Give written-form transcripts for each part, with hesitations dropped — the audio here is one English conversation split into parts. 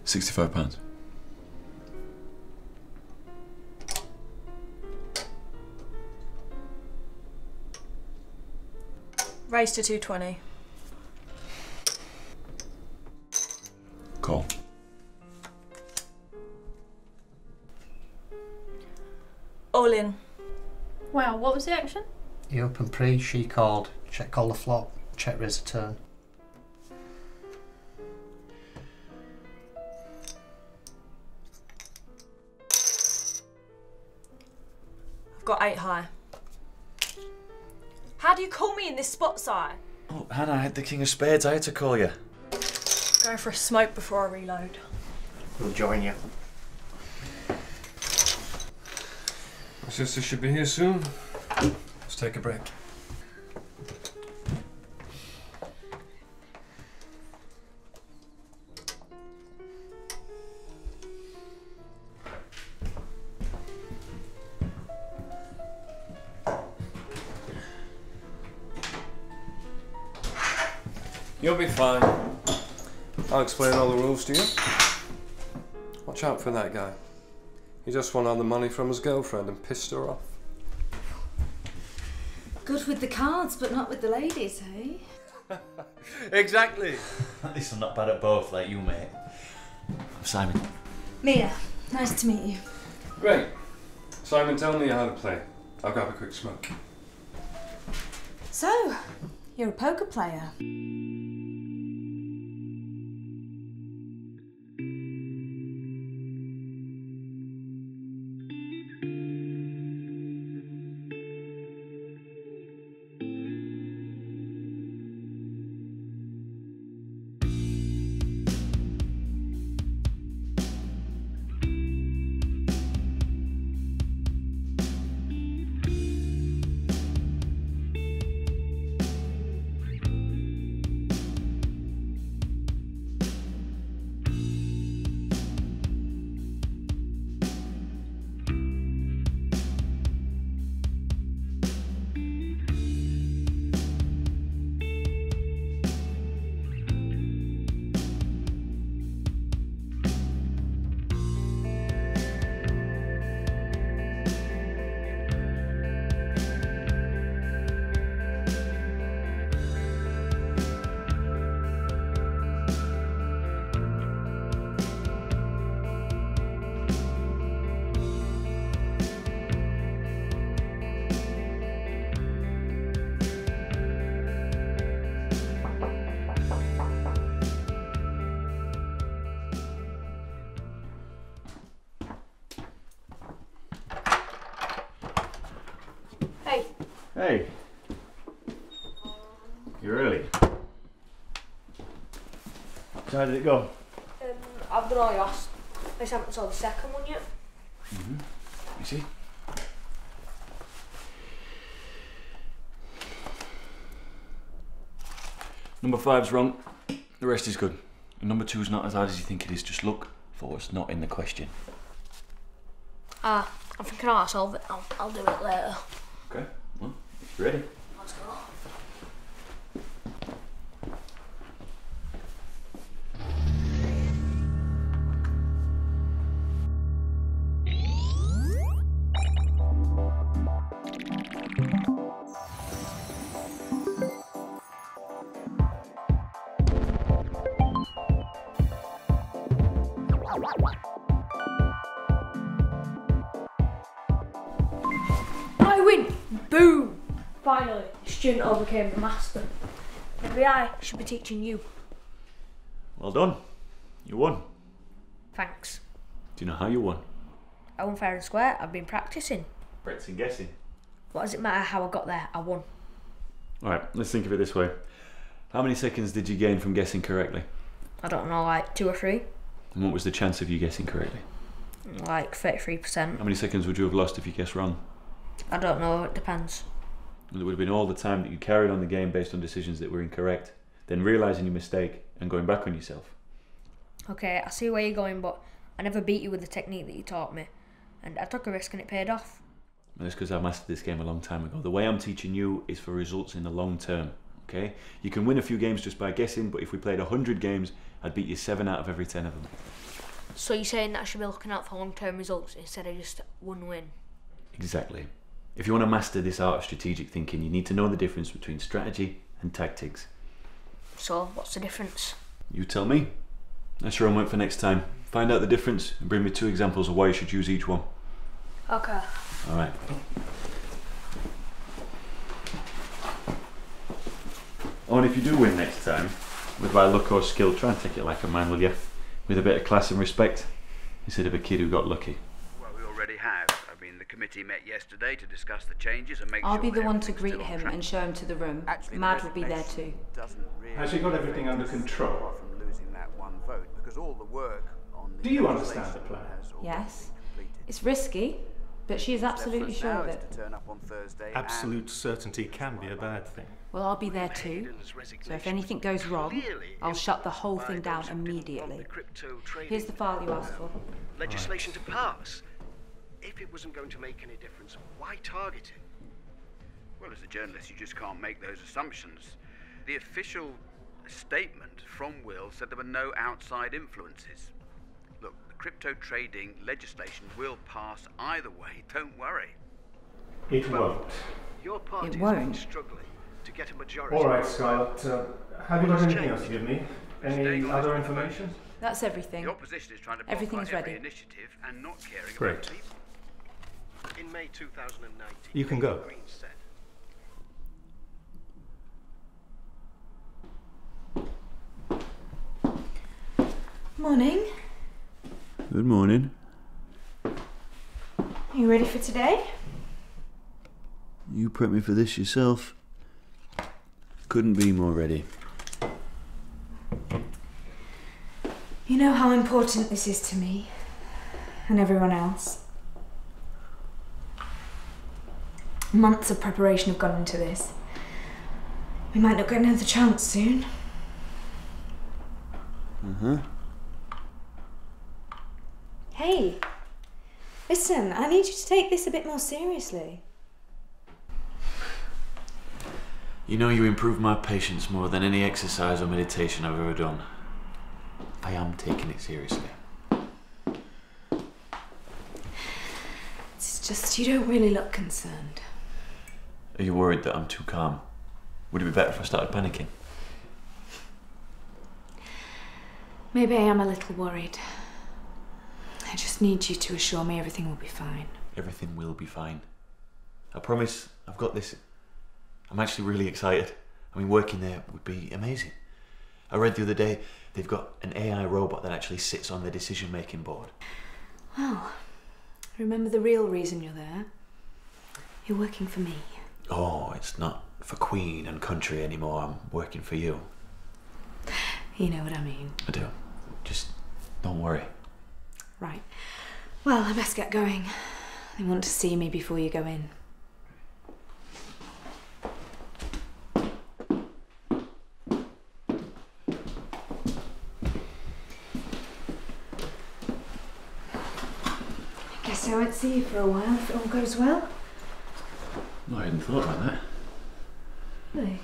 £65. Raise to 220. Call. All in. Wow, what was the action? He opened pre, she called, check call the flop, check raise a turn. I've got 8 high. How do you call me in this spot, Si? Oh, Hannah, I had the king of spades. I had to call you. Going for a smoke before I reload. We'll join you. My sister should be here soon. Let's take a break. You'll be fine. I'll explain all the rules to you. Watch out for that guy. He just won all the money from his girlfriend and pissed her off. Good with the cards, but not with the ladies, eh? Exactly. At least I'm not bad at both like you, mate. I'm Simon. Mia, nice to meet you. Great. Simon, tell me how to play. I'll grab a quick smoke. So, you're a poker player. Hey. You're early. So how did it go? I've done all you asked. I just haven't saw the second one yet. You see? Number 5's wrong. The rest is good. And number 2's not as hard as you think it is. Just look for what's not in the question. I think I'll solve it. I'll do it later. Okay. Well, if you're ready. Let's go. I win! Boom! Finally, the student overcame the master. Maybe I should be teaching you. Well done. You won. Thanks. Do you know how you won? I won fair and square. I've been practicing. Practicing guessing. What does it matter how I got there? I won. Alright, let's think of it this way. How many seconds did you gain from guessing correctly? I don't know, like 2 or 3. And what was the chance of you guessing correctly? Like 33%. How many seconds would you have lost if you guessed wrong? I don't know, it depends. Well, it would have been all the time that you carried on the game based on decisions that were incorrect, then realising your mistake and going back on yourself. Okay, I see where you're going, but I never beat you with the technique that you taught me. And I took a risk and it paid off. Well, that's because I mastered this game a long time ago. The way I'm teaching you is for results in the long term, okay? You can win a few games just by guessing, but if we played 100 games, I'd beat you 7 out of every 10 of them. So you're saying that I should be looking out for long-term results instead of just one win? Exactly. If you want to master this art of strategic thinking, you need to know the difference between strategy and tactics. So, what's the difference? You tell me. That's your homework for next time. Find out the difference and bring me 2 examples of why you should use each one. Okay. All right. Oh, and if you do win next time, with my luck or skill, try and take it like a man, will you? With a bit of class and respect, instead of a kid who got lucky. Well, we already have. I mean, the committee met yesterday to discuss the changes and make I'll sure be the one to everything's greet still on him track. and show him to the room. Actually, Mad the will be there too. resignation doesn't really Has he got everything under affect us control? From losing that one vote, because all the work on the Do you understand the legislation plan? has already Yes. been completed. It's risky, but she is absolutely What's sure left of for us now it. is to turn up on Thursday Absolute certainty can be a bad thing. Well, I'll be there too. So if anything goes wrong, I'll shut the whole thing down immediately. Here's the file you asked for. Legislation to pass. If it wasn't going to make any difference, why target it? Well, as a journalist, you just can't make those assumptions. The official statement from Will said there were no outside influences. Look, the crypto trading legislation will pass either way, don't worry. It won't. Your party It has won't. been struggling to get a majority. All right, Scarlett. Have you got anything else to give me? Any other information? That's everything. The opposition is trying to block Everything's every ready. initiative and not caring Great. about people. In May 2019, You can go. Green said, Morning. Good morning. Are you ready for today? You prepped me for this yourself. Couldn't be more ready. You know how important this is to me and everyone else. Months of preparation have gone into this. We might not get another chance soon. Hey, listen, I need you to take this a bit more seriously. You know you improve my patience more than any exercise or meditation I've ever done. I am taking it seriously. It's just you don't really look concerned. Are you worried that I'm too calm? Would it be better if I started panicking? Maybe I am a little worried. I just need you to assure me everything will be fine. Everything will be fine. I promise, I've got this. I'm actually really excited. I mean, working there would be amazing. I read the other day, they've got an AI robot that actually sits on the decision-making board. Well, remember the real reason you're there. You're working for me. Oh, it's not for Queen and country anymore. I'm working for you. You know what I mean. I do. Just don't worry. Right. Well, I best get going. They want to see me before you go in. I guess I won't see you for a while if it all goes well. No, I hadn't thought about that. Really?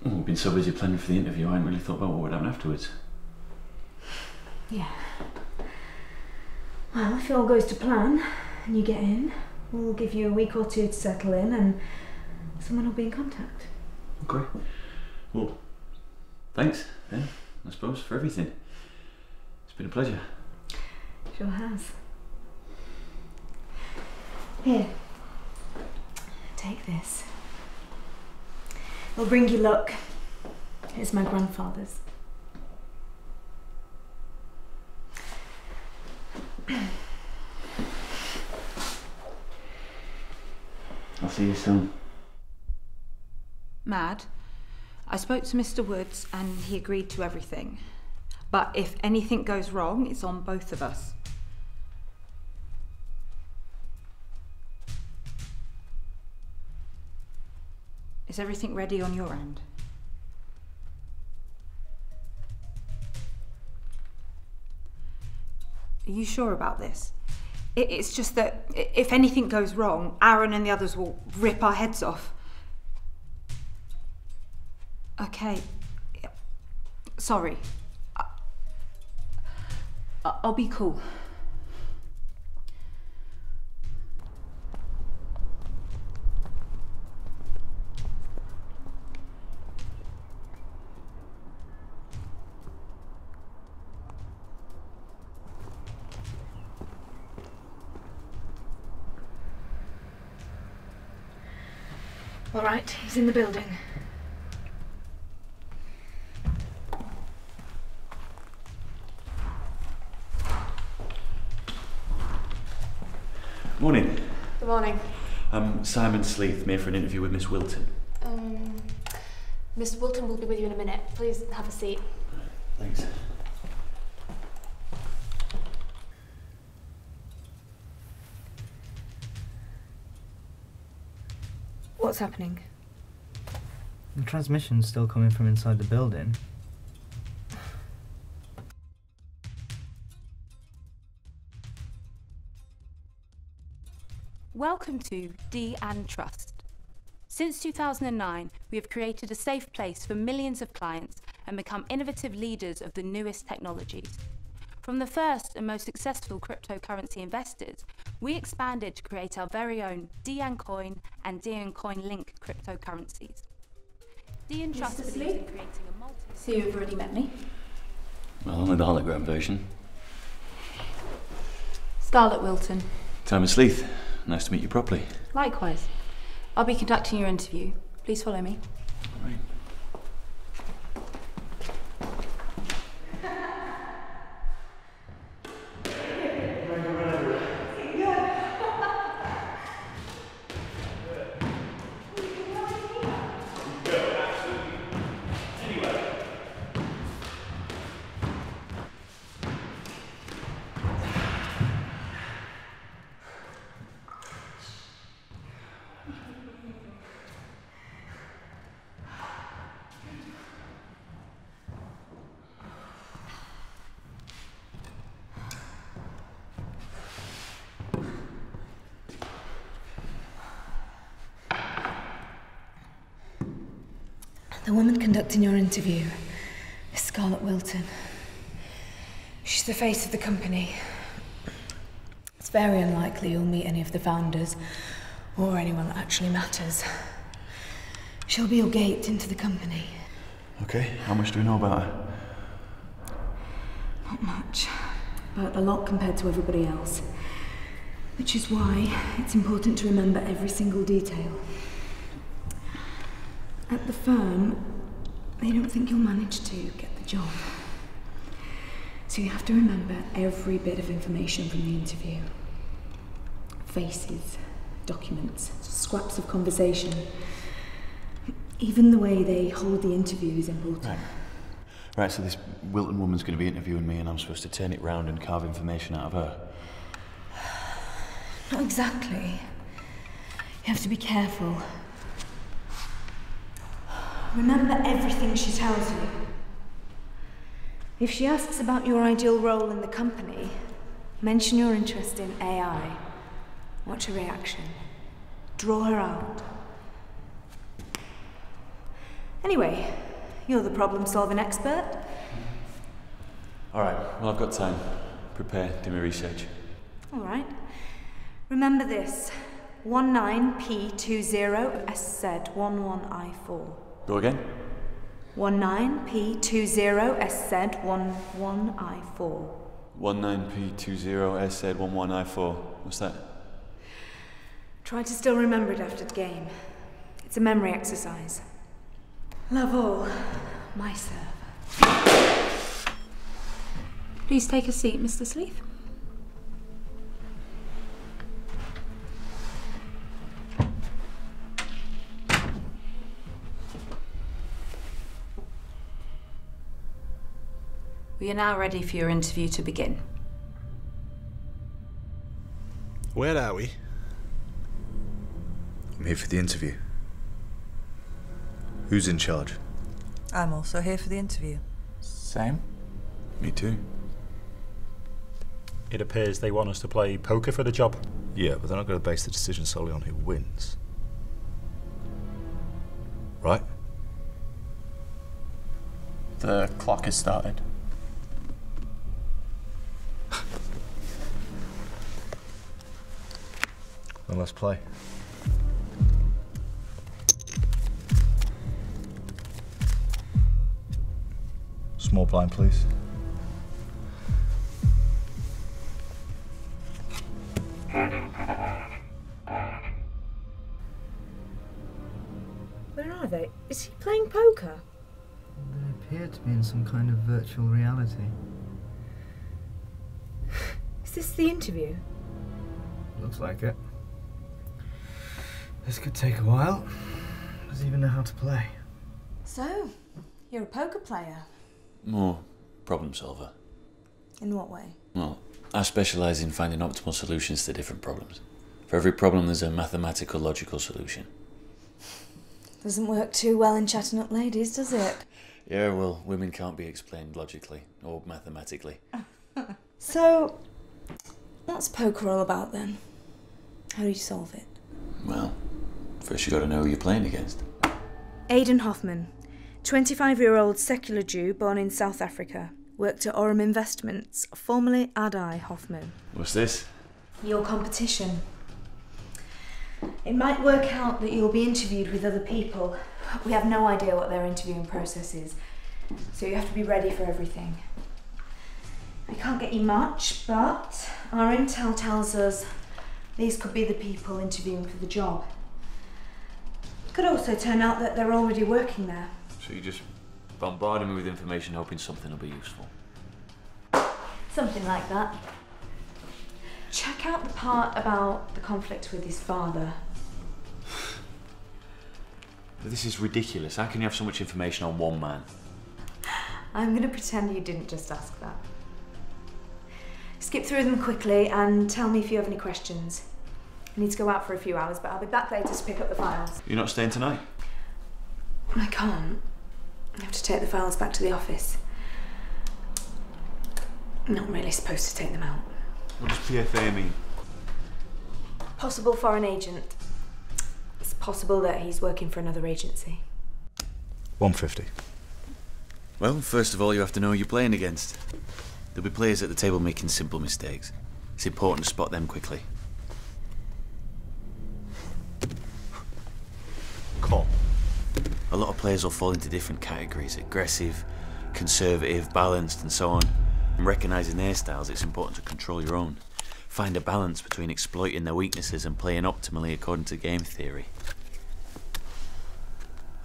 Oh, we've been so busy planning for the interview, I hadn't really thought about what would happen afterwards. Yeah. Well, if it all goes to plan and you get in, we'll give you a week or two to settle in and someone will be in contact. Okay. Well, thanks, then, I suppose, for everything. It's been a pleasure. Sure has. Here. Take this. It'll bring you luck. It's my grandfather's. I'll see you soon. Mad. I spoke to Mr. Woods and he agreed to everything. But if anything goes wrong, it's on both of us. Is everything ready on your end? Are you sure about this? It's just that if anything goes wrong, Aaron and the others will rip our heads off. Okay. Yeah. Sorry. I'll be cool. All right, he's in the building. Morning. Good morning. I'm Simon Sleeth, here for an interview with Miss Wilton. Miss Wilton will be with you in a minute. Please have a seat. Thanks. What's happening? The transmission's still coming from inside the building. Welcome to D and Trust. Since 2009, we have created a safe place for millions of clients and become innovative leaders of the newest technologies. From the first and most successful cryptocurrency investors, we expanded to create our very own D and Coin and D and Coin Link cryptocurrencies. D and Trust believes in creating a multi... So you've already met me? Well, only the hologram version. Scarlett Wilton. Simon Sleeth, nice to meet you properly. Likewise. I'll be conducting your interview. Please follow me. All right. The woman conducting your interview is Scarlett Wilton. She's the face of the company. It's very unlikely you'll meet any of the founders or anyone that actually matters. She'll be your gate into the company. Okay, how much do we know about her? Not much, but a lot compared to everybody else. Which is why it's important to remember every single detail. At the firm, they don't think you'll manage to get the job. So you have to remember every bit of information from the interview. Faces, documents, scraps of conversation. Even the way they hold the interview is important. Right, so this Wilton woman's going to be interviewing me and I'm supposed to turn it round and carve information out of her. Not exactly. You have to be careful. Remember everything she tells you. If she asks about your ideal role in the company, mention your interest in AI. Watch her reaction. Draw her out. Anyway, you're the problem-solving expert. All right, well, I've got time. Prepare, do my research. All right. Remember this. 19P20SZ11I4. Go again? 19P20SZ11I4. 19P20SZ11I4. What's that? Try to still remember it after the game. It's a memory exercise. Love all, my server. Please take a seat, Mr. Sleeth. We are now ready for your interview to begin. Where are we? I'm here for the interview. Who's in charge? I'm also here for the interview. Same. Me too. It appears they want us to play poker for the job. Yeah, but they're not going to base the decision solely on who wins. Right? The clock has started. Then let's play. Small blind, please. Where are they? Is he playing poker? They appear to be in some kind of virtual reality. Is this the interview? Looks like it. This could take a while. Does he even know how to play? So, you're a poker player. More problem solver. In what way? Well, I specialise in finding optimal solutions to different problems. For every problem there's a mathematical logical solution. Doesn't work too well in chatting up ladies, does it? Yeah, well, women can't be explained logically or mathematically. So, what's poker all about then? How do you solve it? Well, first you got to know who you're playing against. Aidan Hoffman, 25-year-old secular Jew born in South Africa. Worked at Aurum Investments, formerly AEY Hoffman. What's this? Your competition. It might work out that you'll be interviewed with other people. We have no idea what their interviewing process is, so you have to be ready for everything. We can't get you much, but our intel tells us these could be the people interviewing for the job. It could also turn out that they're already working there. So you just bombard me with information hoping something will be useful. Something like that. Check out the part about the conflict with his father. This is ridiculous. How can you have so much information on one man? I'm going to pretend you didn't just ask that. Skip through them quickly and tell me if you have any questions. I need to go out for a few hours, but I'll be back later to pick up the files. You're not staying tonight? I can't. I have to take the files back to the office. I'm not really supposed to take them out. What does PFA mean? Possible foreign agent. It's possible that he's working for another agency. 150. Well, first of all, you have to know who you're playing against. There'll be players at the table making simple mistakes. It's important to spot them quickly. Call. A lot of players will fall into different categories: aggressive, conservative, balanced, and so on. And recognising their styles, it's important to control your own. Find a balance between exploiting their weaknesses and playing optimally according to game theory.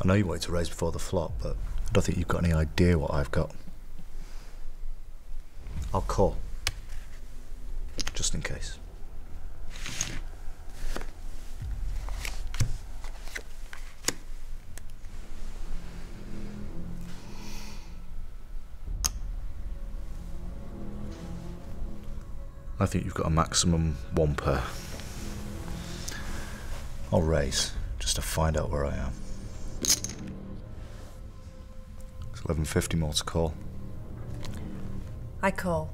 I know you wanted to raise before the flop, but I don't think you've got any idea what I've got. I'll call. Just in case. I think you've got a maximum 1 pair. I'll raise, just to find out where I am. It's 11.50 more to call. I call.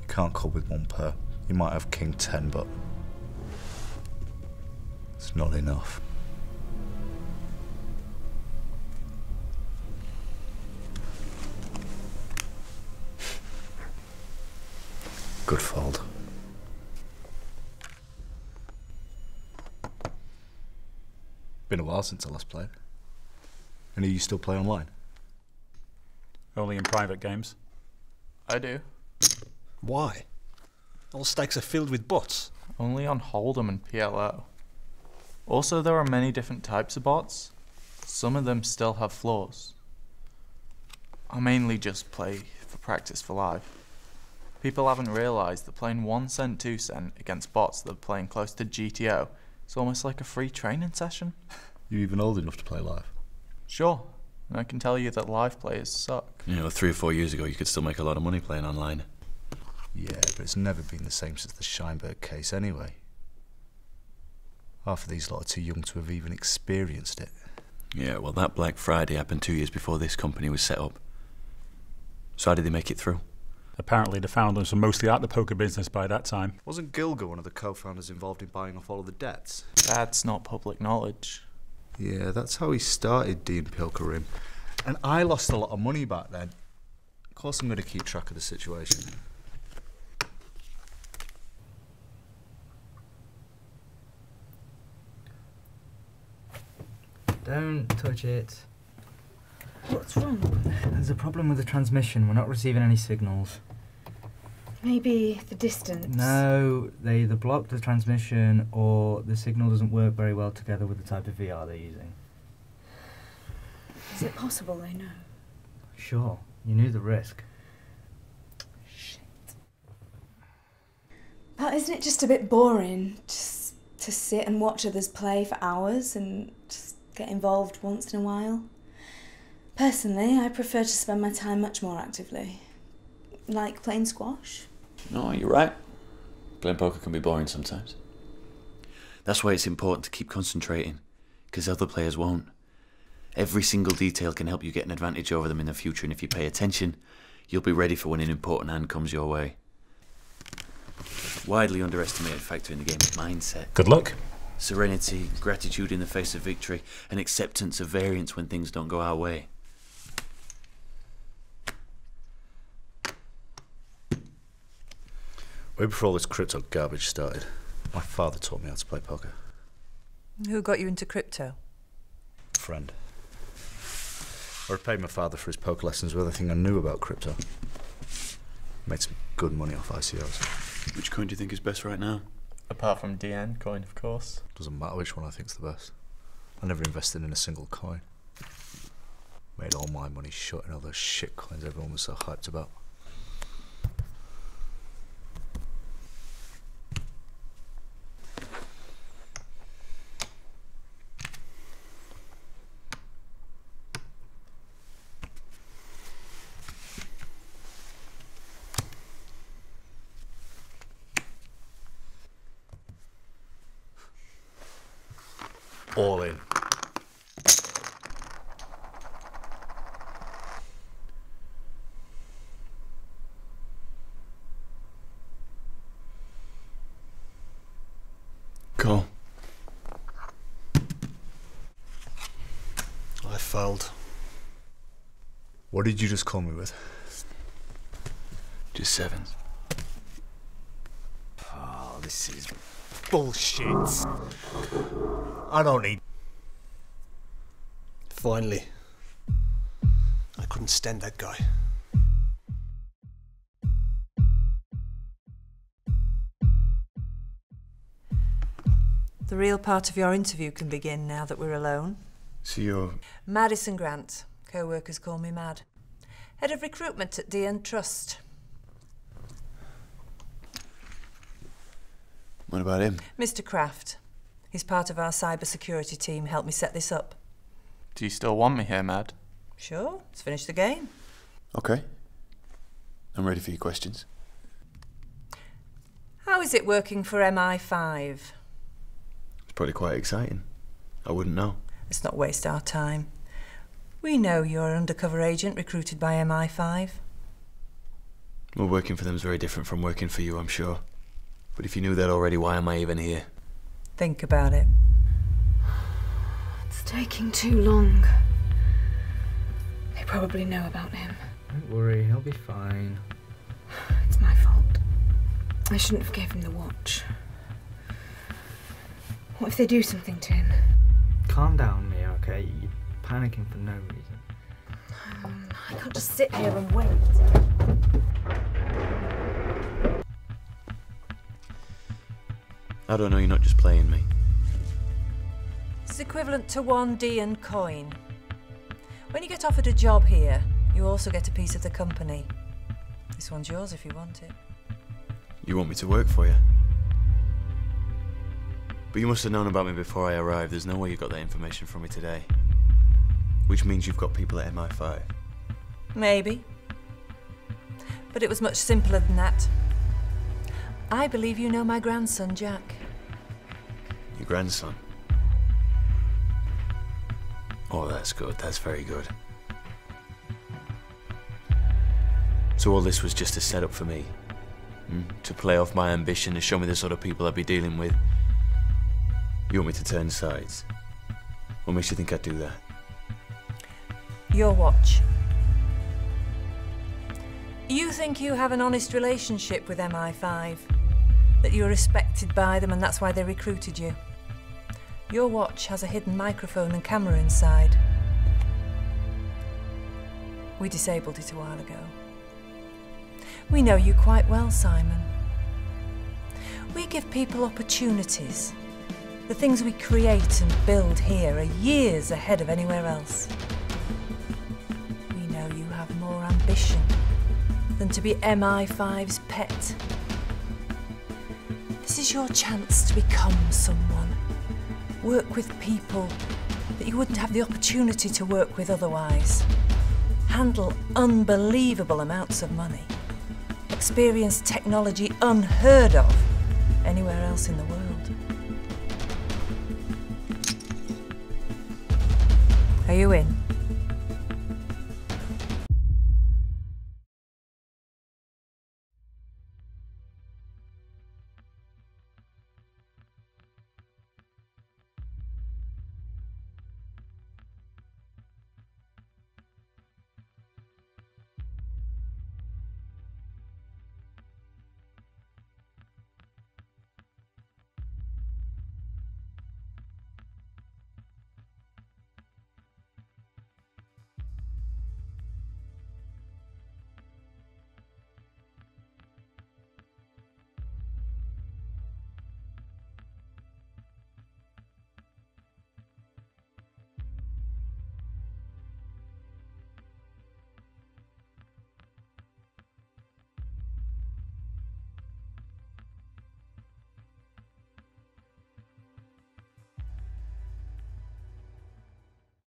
Can't call with 1 pair. You might have king 10, but it's not enough. Good fold. Been a while since I last played. Any of you still play online? Only in private games. I do. Why? All stacks are filled with bots. Only on Hold'em and PLO. Also, there are many different types of bots. Some of them still have flaws. I mainly just play for practice for live. People haven't realised that playing 1 cent, 2 cent against bots that are playing close to GTO is almost like a free training session. You even old enough to play live? Sure, and I can tell you that live players suck. You know, 3 or 4 years ago, you could still make a lot of money playing online. Yeah, but it's never been the same since the Scheinberg case anyway. Half of these lot are too young to have even experienced it. Yeah, well, that Black Friday happened 2 years before this company was set up. So how did they make it through? Apparently the founders were mostly out of the poker business by that time. Wasn't Gilger one of the co-founders involved in buying off all of the debts? That's not public knowledge. Yeah, that's how he started Dean Pilkerim. And I lost a lot of money back then. Of course I'm going to keep track of the situation. Don't touch it. What's wrong? There's a problem with the transmission. We're not receiving any signals. Maybe the distance. No, they either block the transmission or the signal doesn't work very well together with the type of VR they're using. Is it possible they know? Sure, you knew the risk. Shit. But isn't it just a bit boring just to sit and watch others play for hours and just get involved once in a while? Personally, I prefer to spend my time much more actively. Like playing squash. No, you're right. Playing poker can be boring sometimes. That's why it's important to keep concentrating, because other players won't. Every single detail can help you get an advantage over them in the future, and if you pay attention, you'll be ready for when an important hand comes your way. Widely underestimated factor in the game is mindset. Good luck. Serenity, gratitude in the face of victory, and acceptance of variance when things don't go our way. Way before all this crypto garbage started, my father taught me how to play poker. Who got you into crypto? Friend. I repaid my father for his poker lessons with everything I knew about crypto. Made some good money off ICOs. Which coin do you think is best right now? Apart from DN coin, of course. Doesn't matter which one I think's the best. I never invested in a single coin. Made all my money shorting all those shit coins everyone was so hyped about. All in. Cool. I failed. What did you just call me with? Just sevens. Oh, this is bullshit. I don't need... Finally. I couldn't stand that guy. The real part of your interview can begin now that we're alone. So you're... Madison Grant. Co-workers call me Mad. Head of recruitment at DN Trust. What about him? Mr. Kraft. He's part of our cybersecurity team. Helped me set this up. Do you still want me here, Mad? Sure. Let's finish the game. Okay. I'm ready for your questions. How is it working for MI5? It's probably quite exciting. I wouldn't know. Let's not waste our time. We know you're an undercover agent recruited by MI5. Well, working for them is very different from working for you, I'm sure. But if you knew that already, why am I even here? Think about it. It's taking too long. They probably know about him. Don't worry, he'll be fine. It's my fault. I shouldn't have given him the watch. What if they do something to him? Calm down, Mia, okay? You're panicking for no reason. I can't just sit here and wait. I don't know, you're not just playing me. It's equivalent to 1 DN coin. When you get offered a job here, you also get a piece of the company. This one's yours if you want it. You want me to work for you? But you must have known about me before I arrived. There's no way you got that information from me today. Which means you've got people at MI5. Maybe. But it was much simpler than that. I believe you know my grandson, Jack. Your grandson? Oh, that's good. That's very good. So all this was just a setup for me? To play off my ambition, to show me the sort of people I'd be dealing with? You want me to turn sides? What makes you think I'd do that? Your watch. You think you have an honest relationship with MI5? That you're respected by them and that's why they recruited you? Your watch has a hidden microphone and camera inside. We disabled it a while ago. We know you quite well, Simon. We give people opportunities. The things we create and build here are years ahead of anywhere else. We know you have more ambition than to be MI5's pet. This is your chance to become someone. Work with people that you wouldn't have the opportunity to work with otherwise. Handle unbelievable amounts of money. Experience technology unheard of anywhere else in the world. Are you in?